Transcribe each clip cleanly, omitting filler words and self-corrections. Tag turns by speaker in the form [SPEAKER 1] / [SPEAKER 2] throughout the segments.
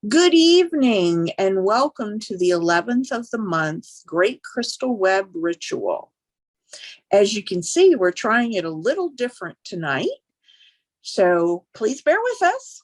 [SPEAKER 1] Good evening and welcome to the 11th of the month Great Cystal Web Ritual. As you can see, we're trying it a little different tonight, so please bear with us.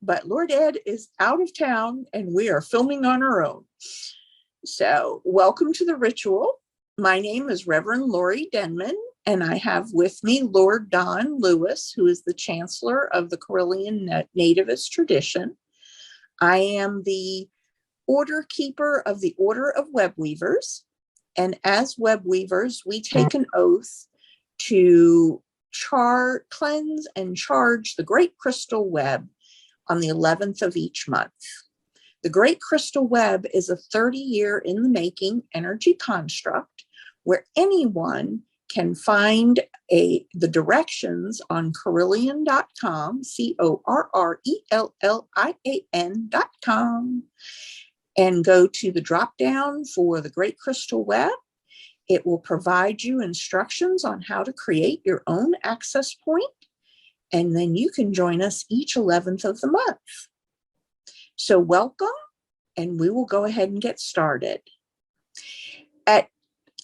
[SPEAKER 1] But Lord Ed is out of town and we are filming on our own. So welcome to the ritual. My name is Reverend Lori Denman, and I have with me Lord Don Lewis, who is the Chancellor of the Carillion Nativist tradition. I am the order keeper of the Order of Web Weavers, and as web weavers, we take an oath to cleanse and charge the Great Cystal Web on the 11th of each month. The Great Cystal Web is a 30-year in the making energy construct where anyone can find the directions on Carillion.com, Correllian.com, and go to the drop down for the Great Cystal Web. It will provide you instructions on how to create your own access point, and then you can join us each 11th of the month. So welcome, and we will go ahead and get started.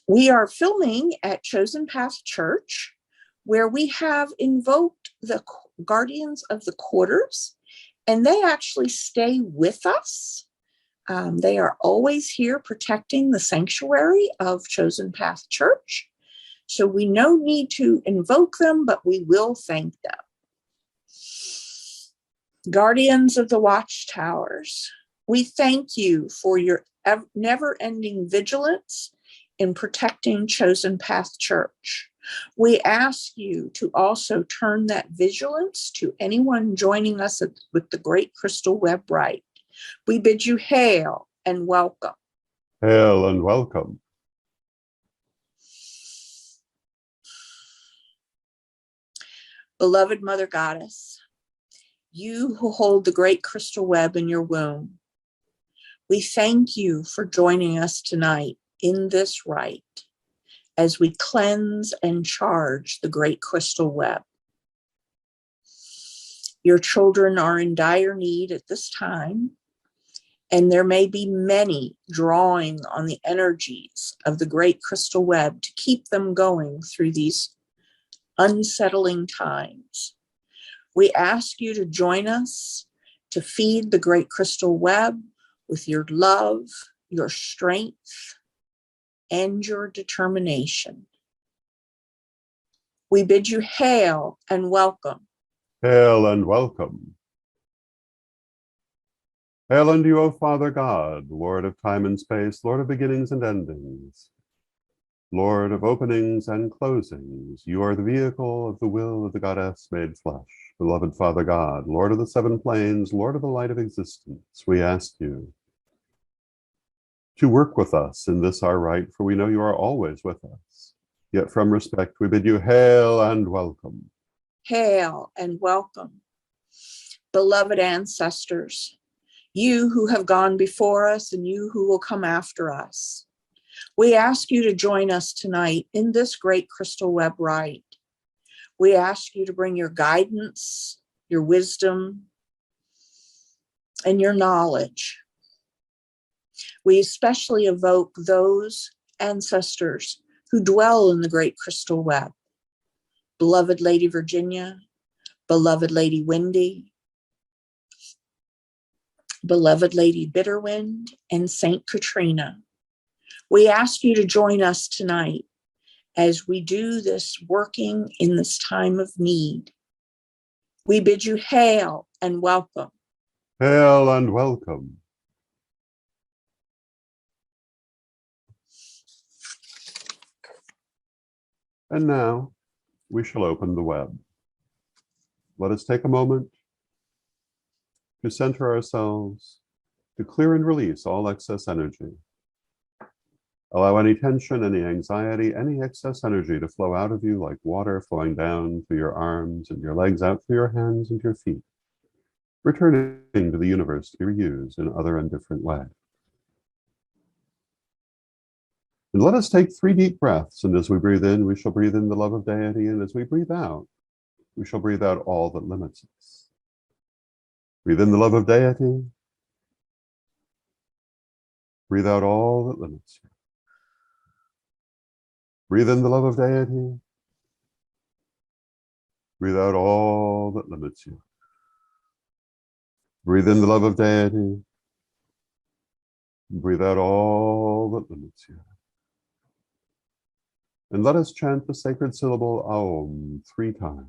[SPEAKER 1] We are filming at Chosen Path Church, where we have invoked the guardians of the quarters, and they actually stay with us. They are always here protecting the sanctuary of Chosen Path Church. So we no need to invoke them, but we will thank them. Guardians of the Watchtowers, we thank you for your never-ending vigilance in protecting Chosen Path Church. We ask you to also turn that vigilance to anyone joining us with the Great Cystal Web Rite. We bid you hail and welcome.
[SPEAKER 2] Hail and welcome.
[SPEAKER 1] Beloved Mother Goddess, you who hold the Great Cystal Web in your womb, we thank you for joining us tonight in this rite as we cleanse and charge the Great Cystal Web. Your children are in dire need at this time, and there may be many drawing on the energies of the Great Cystal Web to keep them going through these unsettling times. We ask you to join us to feed the Great Cystal Web with your love, your strength, and your determination. We bid you hail and welcome.
[SPEAKER 2] Hail and welcome. Hail unto you, O Father God, Lord of time and space, Lord of beginnings and endings, Lord of openings and closings. You are the vehicle of the will of the Goddess made flesh. Beloved Father God, Lord of the seven planes, Lord of the light of existence, we ask you to work with us in this our rite, for we know you are always with us. Yet from respect, we bid you hail and welcome.
[SPEAKER 1] Hail and welcome. Beloved ancestors, you who have gone before us and you who will come after us, we ask you to join us tonight in this Great Cystal Web rite. We ask you to bring your guidance, your wisdom, and your knowledge. We especially evoke those ancestors who dwell in the Great Cystal Web. Beloved Lady Virginia, beloved Lady Wendy, beloved Lady Bitterwind, and Saint Katrina. We ask you to join us tonight as we do this working in this time of need. We bid you hail and welcome.
[SPEAKER 2] Hail and welcome. And now we shall open the web. Let us take a moment to center ourselves, to clear and release all excess energy. Allow any tension, any anxiety, any excess energy to flow out of you like water flowing down through your arms and your legs, out through your hands and your feet, returning to the universe to be reused in other and different ways. And let us take 3 deep breaths, and as we breathe in, we shall breathe in the love of deity, and as we breathe out, we shall breathe out all that limits us. Breathe in the love of deity. Breathe out all that limits you. Breathe in the love of deity. Breathe out all that limits you. Breathe in the love of deity. Breathe out all that limits you. And let us chant the sacred syllable Aum 3 times.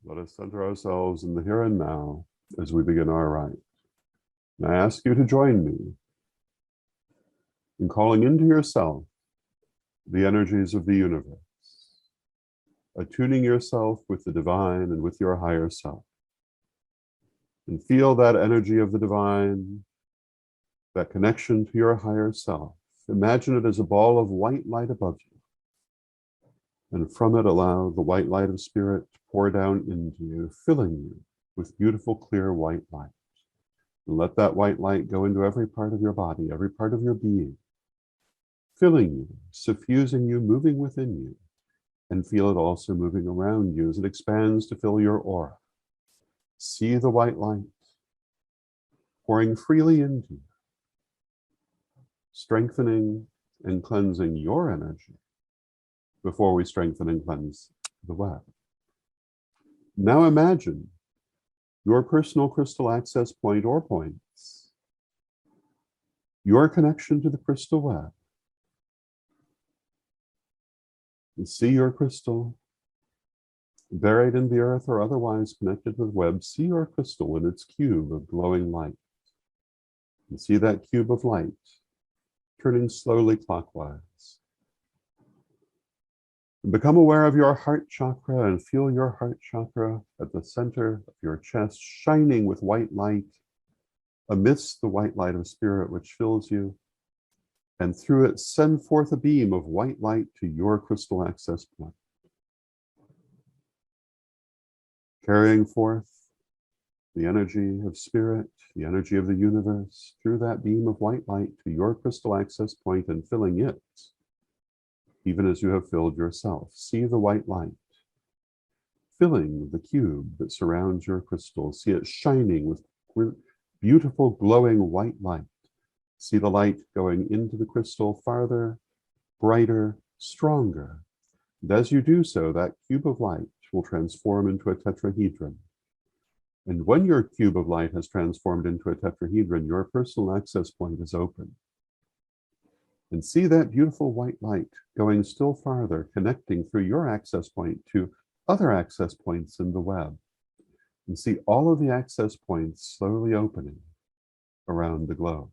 [SPEAKER 2] Let us center ourselves in the here and now as we begin our rite. And I ask you to join me in calling into yourself the energies of the universe, attuning yourself with the divine and with your higher self. And feel that energy of the divine, that connection to your higher self. Imagine it as a ball of white light above you. And from it, allow the white light of spirit to pour down into you, filling you with beautiful, clear white light. And let that white light go into every part of your body, every part of your being, filling you, suffusing you, moving within you. And feel it also moving around you as it expands to fill your aura. See the white light pouring freely into you, strengthening and cleansing your energy before we strengthen and cleanse the web. Now imagine your personal crystal access point or points, your connection to the crystal web. And see your crystal buried in the earth or otherwise connected to the web. See your crystal in its cube of glowing light. And see that cube of light turning slowly clockwise. And become aware of your heart chakra and feel your heart chakra at the center of your chest shining with white light amidst the white light of spirit which fills you. And through it, send forth a beam of white light to your crystal access point. Carrying forth the energy of spirit, the energy of the universe, through that beam of white light to your crystal access point and filling it, even as you have filled yourself. See the white light filling the cube that surrounds your crystal. See it shining with beautiful, glowing white light. See the light going into the crystal farther, brighter, stronger. And as you do so, that cube of light will transform into a tetrahedron. And when your cube of light has transformed into a tetrahedron, your personal access point is open. And see that beautiful white light going still farther, connecting through your access point to other access points in the web. And see all of the access points slowly opening around the globe.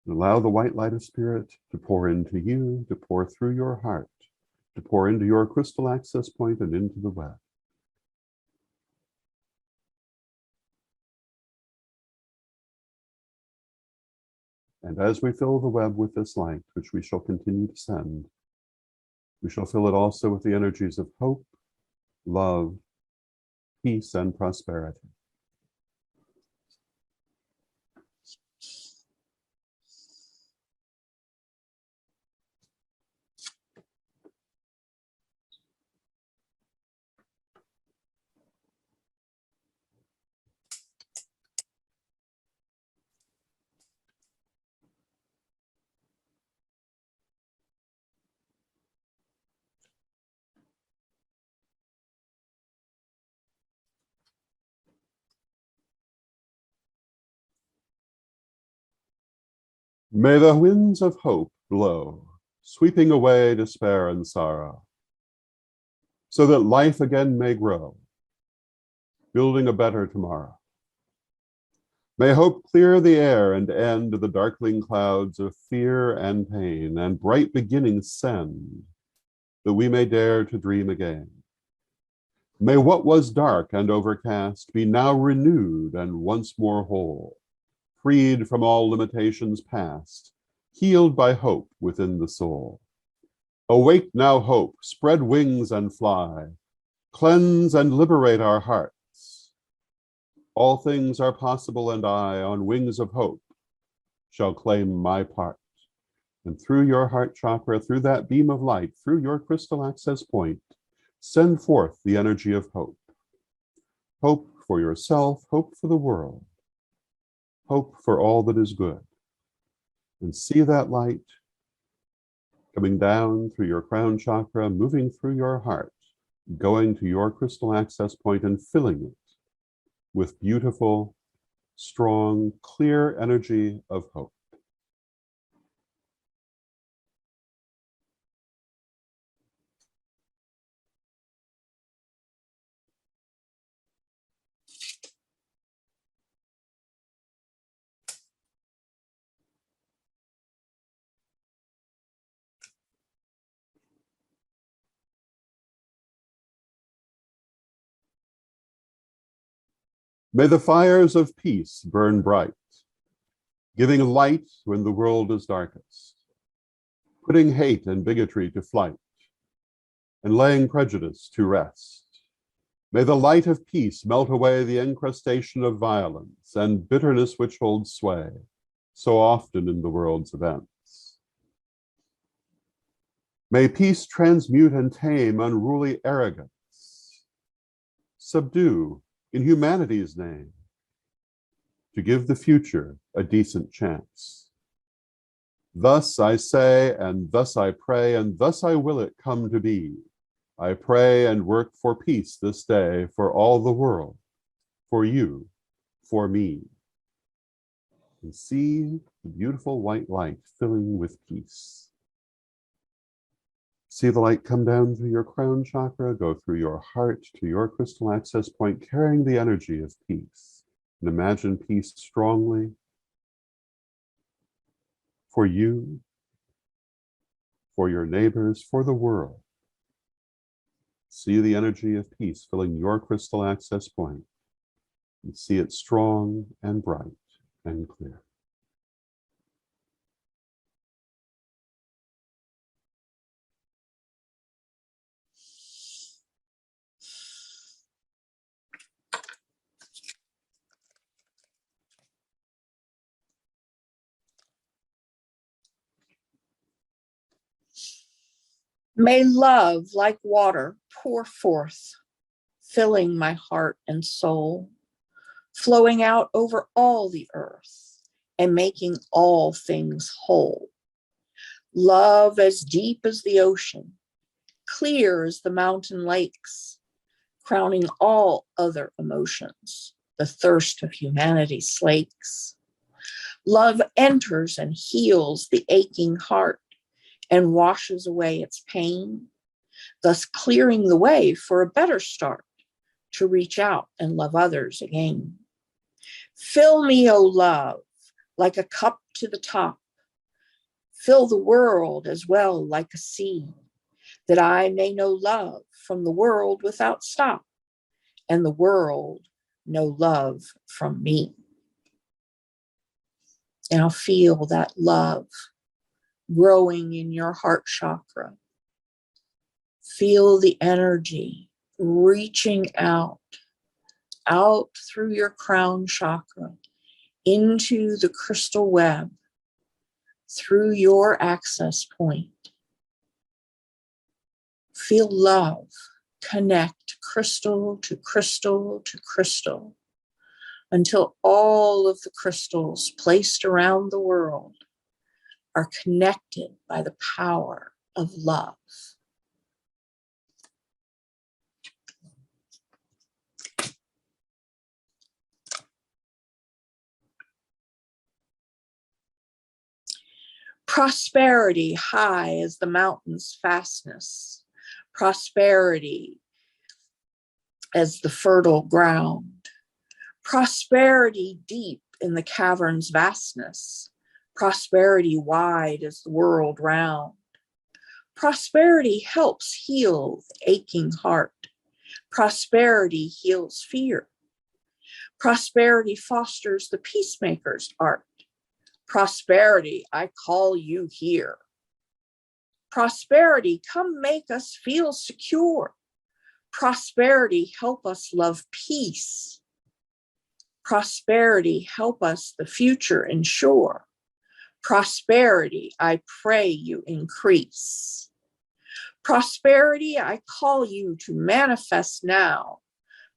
[SPEAKER 2] And allow the white light of spirit to pour into you, to pour through your heart, to pour into your crystal access point and into the web. And as we fill the web with this light, which we shall continue to send, we shall fill it also with the energies of hope, love, peace, and prosperity. May the winds of hope blow, sweeping away despair and sorrow, so that life again may grow. building a better tomorrow. May hope clear the air and end the darkling clouds of fear and pain, and bright beginnings send, that we may dare to dream again. May what was dark and overcast be now renewed and once more whole, freed from all limitations past, healed by hope within the soul. Awake now, hope, spread wings and fly, cleanse and liberate our hearts. All things are possible, and I, on wings of hope, shall claim my part. And through your heart chakra, through that beam of light, through your crystal access point, send forth the energy of hope. Hope for yourself, hope for the world, hope for all that is good. And see that light coming down through your crown chakra, moving through your heart, going to your crystal access point and filling it with beautiful, strong, clear energy of hope. May the fires of peace burn bright, giving light when the world is darkest, putting hate and bigotry to flight, and laying prejudice to rest. May the light of peace melt away the encrustation of violence and bitterness which holds sway so often in the world's events. May peace transmute and tame unruly arrogance, subdue in humanity's name, to give the future a decent chance. Thus I say, and thus I pray, and thus I will it come to be. I pray and work for peace this day, for all the world, for you, for me. And see the beautiful white light filling with peace. See the light come down through your crown chakra, go through your heart to your crystal access point, carrying the energy of peace. And imagine peace strongly for you, for your neighbors, for the world. See the energy of peace filling your crystal access point, and see it strong and bright and clear.
[SPEAKER 1] May love like water pour forth, filling my heart and soul, flowing out over all the earth and making all things whole. Love as deep as the ocean, clear as the mountain lakes, crowning all other emotions, the thirst of humanity slakes. Love enters and heals the aching heart and washes away its pain, thus clearing the way for a better start to reach out and love others again. Fill me, O love, like a cup to the top. Fill the world as well like a sea, that I may know love from the world without stop, and the world know love from me. Now feel that love growing in your heart chakra. Feel the energy reaching out through your crown chakra, into the crystal web, through your access point. Feel love connect crystal to crystal to crystal, until all of the crystals placed around the world are connected by the power of love. Prosperity high as the mountain's fastness. Prosperity as the fertile ground. Prosperity deep in the cavern's vastness. Prosperity wide as the world round. Prosperity helps heal the aching heart. Prosperity heals fear. Prosperity fosters the peacemaker's art. Prosperity, I call you here. Prosperity, come make us feel secure. Prosperity, help us love peace. Prosperity, help us the future ensure. Prosperity, I pray you increase. Prosperity, I call you to manifest now.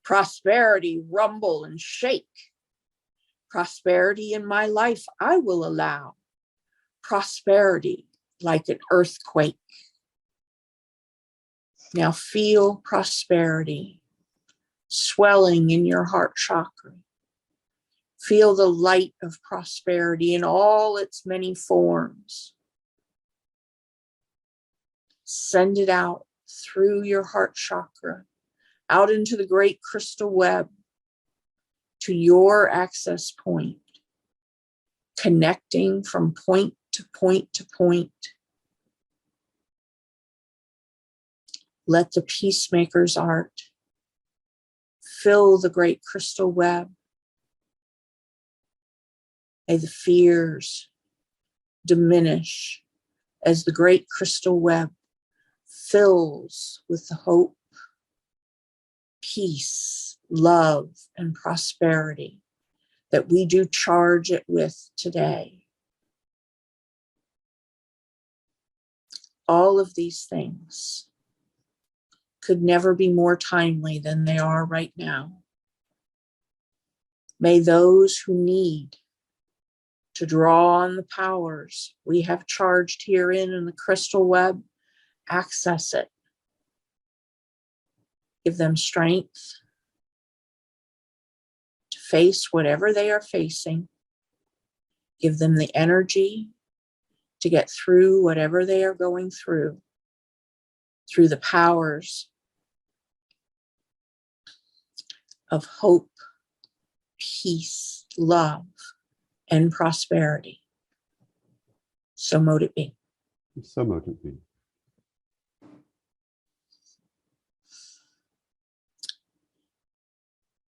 [SPEAKER 1] Prosperity, rumble and shake. Prosperity in my life I will allow. Prosperity like an earthquake. Now feel prosperity swelling in your heart chakra. Feel the light of prosperity in all its many forms. Send it out through your heart chakra, out into the great crystal web, to your access point, connecting from point to point to point. Let the peacemaker's art fill the great crystal web. May the fears diminish as the great crystal web fills with the hope, peace, love, and prosperity that we do charge it with today. All of these things could never be more timely than they are right now. May those who need to draw on the powers we have charged herein in the crystal web access it. Give them strength to face whatever they are facing. Give them the energy to get through whatever they are going through the powers of hope, peace, love, and prosperity. So mote it be.
[SPEAKER 2] So mote it be.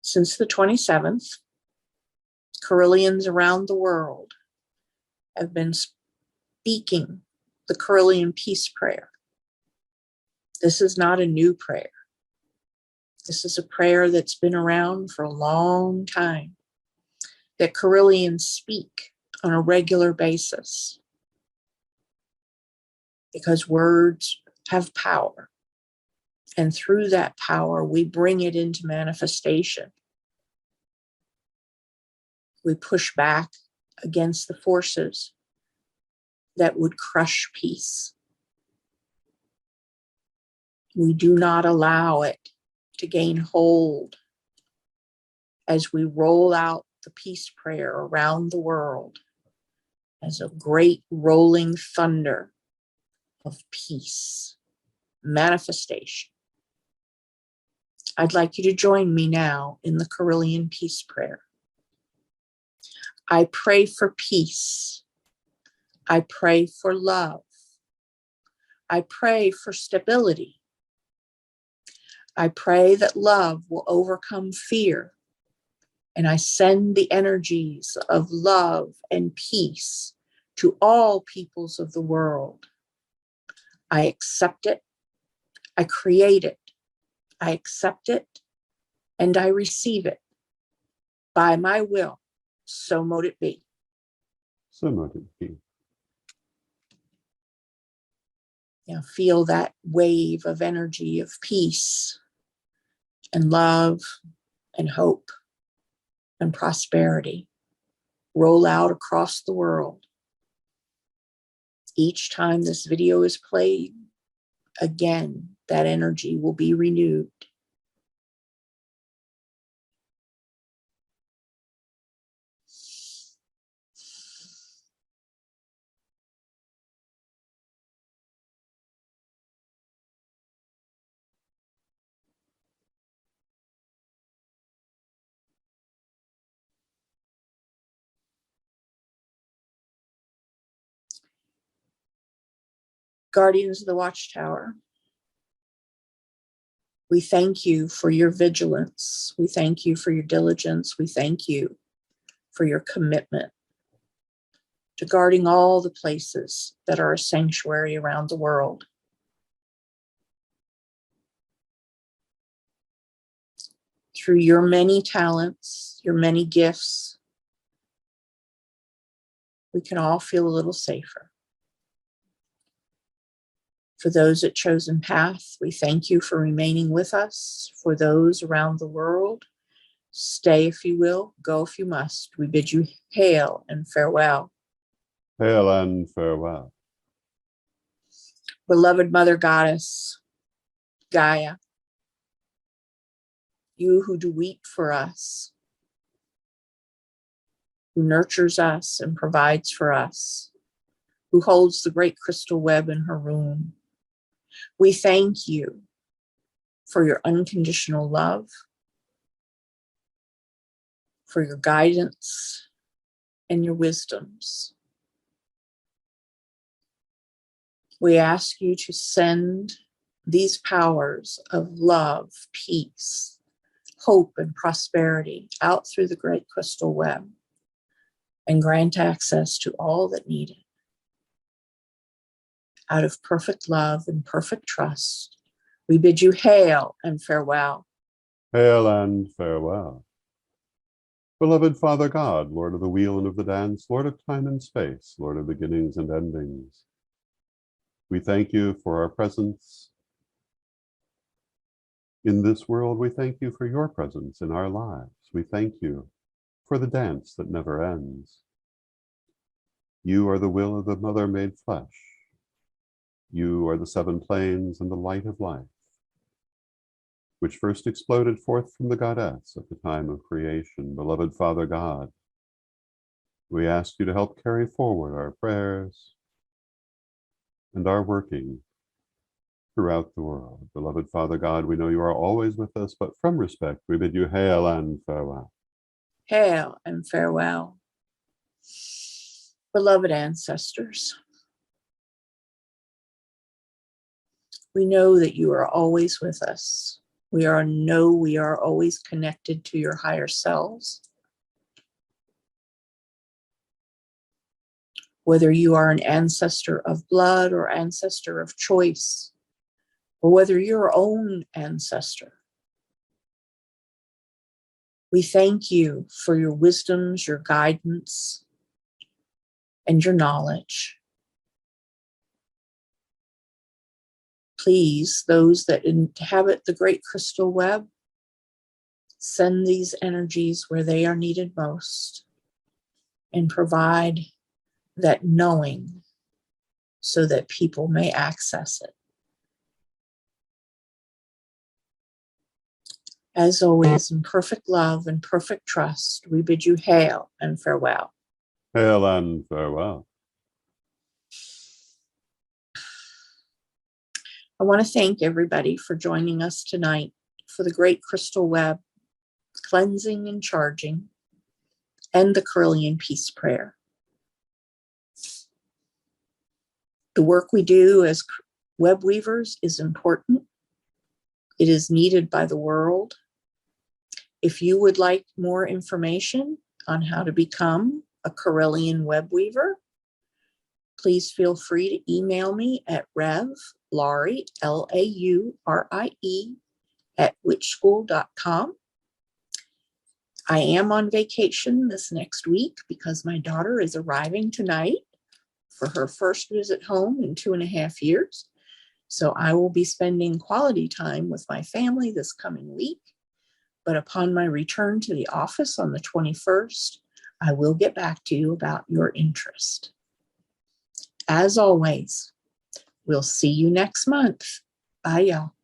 [SPEAKER 1] Since the 27th, Carillions around the world have been speaking the Carillion Peace Prayer. This is not a new prayer. This is a prayer that's been around for a long time, that Carillions speak on a regular basis, because words have power. And through that power, we bring it into manifestation. We push back against the forces that would crush peace. We do not allow it to gain hold as we roll out the peace prayer around the world as a great rolling thunder of peace, manifestation. I'd like you to join me now in the Carillion Peace Prayer. I pray for peace. I pray for love. I pray for stability. I pray that love will overcome fear. And I send the energies of love and peace to all peoples of the world. I accept it. I create it. I accept it. And I receive it. By my will, so mote it be.
[SPEAKER 2] So mote it be.
[SPEAKER 1] Now feel that wave of energy of peace and love and hope and prosperity roll out across the world. Each time this video is played, again, that energy will be renewed. Guardians of the Watchtower, we thank you for your vigilance. We thank you for your diligence. We thank you for your commitment to guarding all the places that are a sanctuary around the world. Through your many talents, your many gifts, we can all feel a little safer. For those at Chosen Path, we thank you for remaining with us. For those around the world, stay if you will, go if you must. We bid you hail and farewell.
[SPEAKER 2] Hail and farewell.
[SPEAKER 1] Beloved Mother Goddess, Gaia, you who do weep for us, who nurtures us and provides for us, who holds the great crystal web in her room, we thank you for your unconditional love, for your guidance and your wisdoms. We ask you to send these powers of love, peace, hope, and prosperity out through the great crystal web and grant access to all that need it. Out of perfect love and perfect trust, we bid you hail and farewell.
[SPEAKER 2] Hail and farewell. Beloved Father God, Lord of the wheel and of the dance, Lord of time and space, Lord of beginnings and endings, we thank you for our presence in this world. We thank you for your presence in our lives. We thank you for the dance that never ends. You are the will of the Mother made flesh. You are the seven planes and the light of life, which first exploded forth from the goddess at the time of creation. Beloved Father God, we ask you to help carry forward our prayers and our working throughout the world. Beloved Father God, we know you are always with us, but from respect, we bid you hail and farewell.
[SPEAKER 1] Hail and farewell. Beloved ancestors, we know that you are always with us. We are always connected to your higher selves. Whether you are an ancestor of blood or ancestor of choice, or whether you're your own ancestor, we thank you for your wisdoms, your guidance, and your knowledge. Please, those that inhabit the great crystal web, send these energies where they are needed most and provide that knowing so that people may access it. As always, in perfect love and perfect trust, we bid you hail and farewell.
[SPEAKER 2] Hail and farewell.
[SPEAKER 1] I want to thank everybody for joining us tonight for the Great Crystal Web, Cleansing and Charging, and the Carillion Peace Prayer. The work we do as web weavers is important. It is needed by the world. If you would like more information on how to become a Carillion web weaver, please feel free to email me at Laurie, Laurie, @witchschool.com. I am on vacation this next week because my daughter is arriving tonight for her first visit home in 2.5 years. So I will be spending quality time with my family this coming week. But upon my return to the office on the 21st, I will get back to you about your interest. As always, we'll see you next month. Bye, y'all.